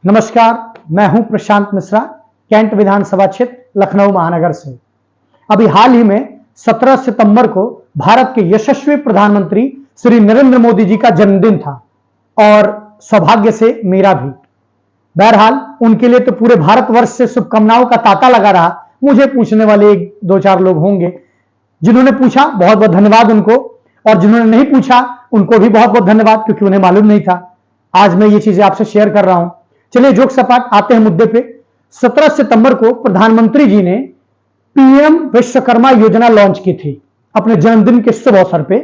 नमस्कार, मैं हूं प्रशांत मिश्रा, कैंट विधानसभा क्षेत्र लखनऊ महानगर से। अभी हाल ही में 17 सितंबर को भारत के यशस्वी प्रधानमंत्री श्री नरेंद्र मोदी जी का जन्मदिन था और सौभाग्य से मेरा भी। बहरहाल उनके लिए तो पूरे भारतवर्ष से शुभकामनाओं का तांता लगा रहा। मुझे पूछने वाले एक दो चार लोग होंगे, जिन्होंने पूछा बहुत बहुत धन्यवाद उनको, और जिन्होंने नहीं पूछा उनको भी बहुत बहुत धन्यवाद, क्योंकि उन्हें मालूम नहीं था। आज मैं ये चीजें आपसे शेयर कर रहा हूं। चलिए जोक सपाट आते हैं मुद्दे पे। 17 सितंबर को प्रधानमंत्री जी ने पीएम विश्वकर्मा योजना लॉन्च की थी अपने जन्मदिन के शुभ अवसर पे।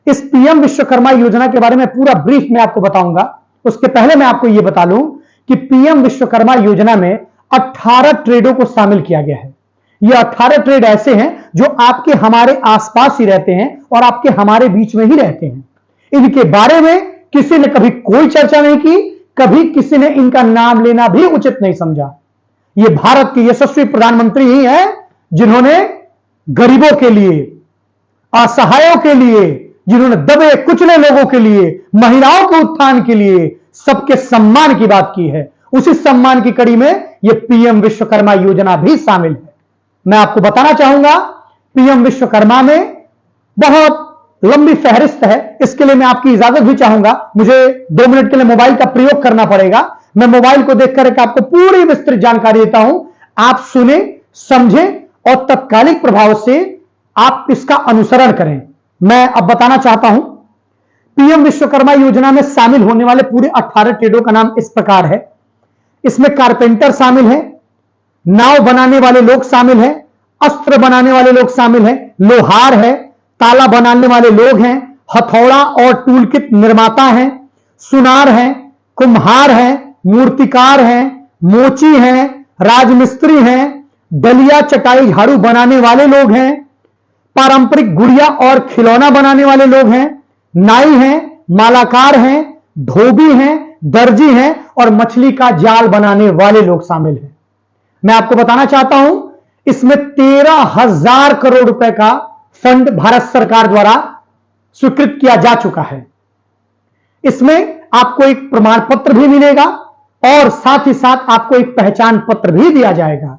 इस पीएम विश्वकर्मा योजना के बारे में पूरा ब्रीफ में आपको बताऊंगा। उसके पहले मैं आपको यह बता लूं कि पीएम विश्वकर्मा योजना में 18 ट्रेडों को शामिल किया गया है। ये 18 ट्रेड ऐसे हैं जो आपके हमारे आसपास ही रहते हैं और आपके हमारे बीच में ही रहते हैं। इनके बारे में किसी ने कभी कोई चर्चा नहीं की, कभी किसी ने इनका नाम लेना भी उचित नहीं समझा। ये भारत के यशस्वी प्रधानमंत्री ही हैं जिन्होंने गरीबों के लिए, असहायों के लिए, जिन्होंने दबे कुचले लोगों के लिए, महिलाओं के उत्थान के लिए, सबके सम्मान की बात की है। उसी सम्मान की कड़ी में यह पीएम विश्वकर्मा योजना भी शामिल है। मैं आपको बताना चाहूंगा, पीएम विश्वकर्मा में बहुत लंबी फहरिस्त है। इसके लिए मैं आपकी इजाजत भी चाहूंगा। मुझे 2 मिनट के लिए मोबाइल का प्रयोग करना पड़ेगा। मैं मोबाइल को देखकर आपको पूरी विस्तृत जानकारी देता हूं। आप सुने, समझें और तत्कालिक प्रभाव से आप इसका अनुसरण करें। मैं अब बताना चाहता हूं, पीएम विश्वकर्मा योजना में शामिल होने वाले पूरे 18 ट्रेडों का नाम इस प्रकार है। इसमें कारपेंटर शामिल है, नाव बनाने वाले लोग शामिल हैं, अस्त्र बनाने वाले लोग शामिल हैं, लोहार है, ताला बनाने वाले लोग हैं, हथौड़ा और टूल किट निर्माता हैं, सुनार हैं, कुम्हार हैं, मूर्तिकार हैं, मोची हैं, राजमिस्त्री हैं, डलिया चटाई झाड़ू बनाने वाले लोग हैं, पारंपरिक गुड़िया और खिलौना बनाने वाले लोग हैं, नाई हैं, मालाकार हैं, धोबी हैं, दर्जी हैं और मछली का जाल बनाने वाले लोग शामिल हैं। मैं आपको बताना चाहता हूं, इसमें 13,000 करोड़ रुपए का फंड भारत सरकार द्वारा स्वीकृत किया जा चुका है। इसमें आपको एक प्रमाण पत्र भी मिलेगा और साथ ही साथ आपको एक पहचान पत्र भी दिया जाएगा।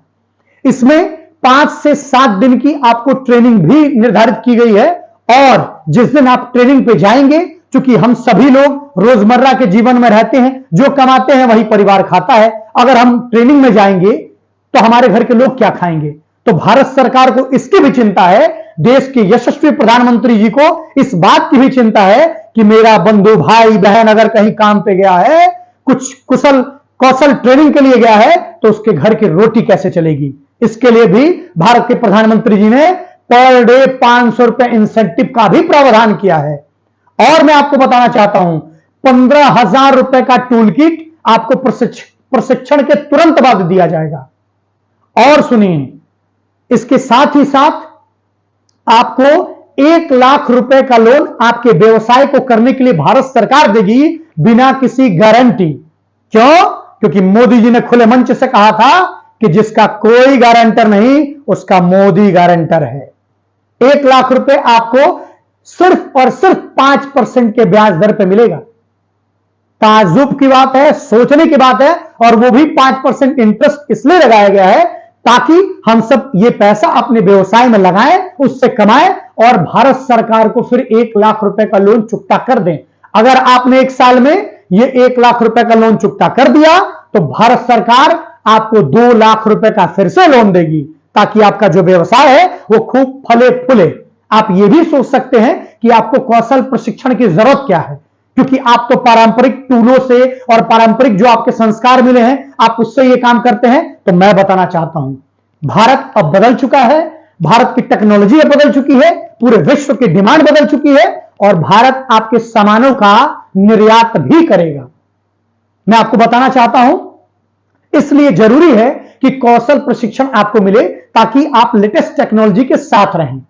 इसमें 5 से 7 दिन की आपको ट्रेनिंग भी निर्धारित की गई है, और जिस दिन आप ट्रेनिंग पे जाएंगे, क्योंकि हम सभी लोग रोजमर्रा के जीवन में रहते हैं, जो कमाते हैं वही परिवार खाता है। अगर हम ट्रेनिंग में जाएंगे तो हमारे घर के लोग क्या खाएंगे? तो भारत सरकार को इसकी भी चिंता है, देश के यशस्वी प्रधानमंत्री जी को इस बात की भी चिंता है कि मेरा बंधु भाई बहन अगर कहीं काम पे गया है, कुछ कुशल कौशल ट्रेनिंग के लिए गया है, तो उसके घर की रोटी कैसे चलेगी? इसके लिए भी भारत के प्रधानमंत्री जी ने पर डे 500 रुपए इंसेंटिव का भी प्रावधान किया है। और मैं आपको बताना चाहता हूं, 15,000 रुपए का टूल किट आपको प्रशिक्षण के तुरंत बाद दिया जाएगा। और सुनिए, इसके साथ ही साथ आपको 1 लाख रुपए का लोन आपके व्यवसाय को करने के लिए भारत सरकार देगी, बिना किसी गारंटी। क्यों? क्योंकि मोदी जी ने खुले मंच से कहा था कि जिसका कोई गारंटर नहीं, उसका मोदी गारंटर है। 1 लाख रुपए आपको सिर्फ और सिर्फ 5% के ब्याज दर पे मिलेगा। ताज्जुब की बात है, सोचने की बात है, और वो भी 5% इंटरेस्ट इसलिए लगाया गया है ताकि हम सब ये पैसा अपने व्यवसाय में लगाएं, उससे कमाएं और भारत सरकार को फिर 1 लाख रुपए का लोन चुकता कर दें। अगर आपने 1 साल में ये 1 लाख रुपए का लोन चुकता कर दिया, तो भारत सरकार आपको 2 लाख रुपए का फिर से लोन देगी, ताकि आपका जो व्यवसाय है वो खूब फले फूले। आप ये भी सोच सकते हैं कि आपको कौशल प्रशिक्षण की जरूरत क्या है, क्योंकि आप तो पारंपरिक टूलों से और पारंपरिक जो आपके संस्कार मिले हैं, आप उससे ये काम करते हैं। तो मैं बताना चाहता हूं, भारत अब बदल चुका है, भारत की टेक्नोलॉजी अब बदल चुकी है, पूरे विश्व की डिमांड बदल चुकी है, और भारत आपके सामानों का निर्यात भी करेगा। मैं आपको बताना चाहता हूं, इसलिए जरूरी है कि कौशल प्रशिक्षण आपको मिले, ताकि आप लेटेस्ट टेक्नोलॉजी के साथ रहें।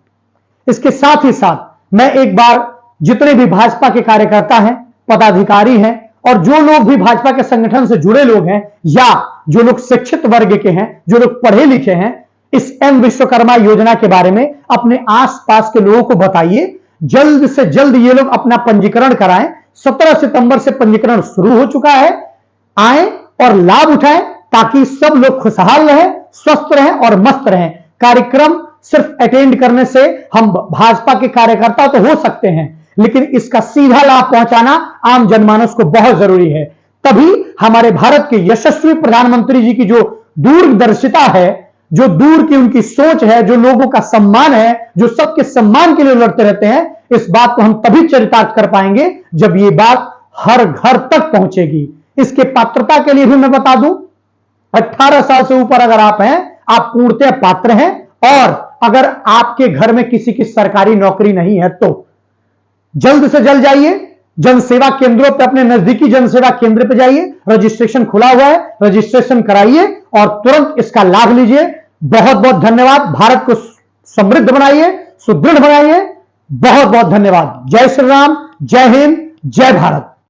इसके साथ ही साथ मैं एक बार जितने भी भाजपा के कार्यकर्ता हैं, पदाधिकारी हैं, और जो लोग भी भाजपा के संगठन से जुड़े लोग हैं, या जो लोग शिक्षित वर्ग के हैं, जो लोग पढ़े लिखे हैं, इस एम विश्वकर्मा योजना के बारे में अपने आसपास के लोगों को बताइए। जल्द से जल्द ये लोग अपना पंजीकरण कराएं। 17 सितंबर से पंजीकरण शुरू हो चुका है। आए और लाभ उठाएं ताकि सब लोग खुशहाल रहें, स्वस्थ रहें और मस्त रहें। कार्यक्रम सिर्फ अटेंड करने से हम भाजपा के कार्यकर्ता तो हो सकते हैं, लेकिन इसका सीधा लाभ पहुंचाना आम जनमानस को बहुत जरूरी है। तभी हमारे भारत के यशस्वी प्रधानमंत्री जी की जो दूरदर्शिता है, जो दूर की उनकी सोच है, जो लोगों का सम्मान है, जो सबके सम्मान के लिए लड़ते रहते हैं, इस बात को हम तभी चरितार्थ कर पाएंगे जब ये बात हर घर तक पहुंचेगी। इसके पात्रता के लिए भी मैं बता दूं, 18 साल से ऊपर अगर आप हैं, आप पूर्णतः पात्र हैं। और अगर आपके घर में किसी की सरकारी नौकरी नहीं है तो जल्द से जल्द जाइए जनसेवा केंद्रों पे, अपने नजदीकी जनसेवा केंद्र पे जाइए, रजिस्ट्रेशन खुला हुआ है, रजिस्ट्रेशन कराइए और तुरंत इसका लाभ लीजिए। बहुत बहुत धन्यवाद। भारत को समृद्ध बनाइए, सुदृढ़ बनाइए। बहुत बहुत धन्यवाद। जय श्री राम, जय हिंद, जय भारत।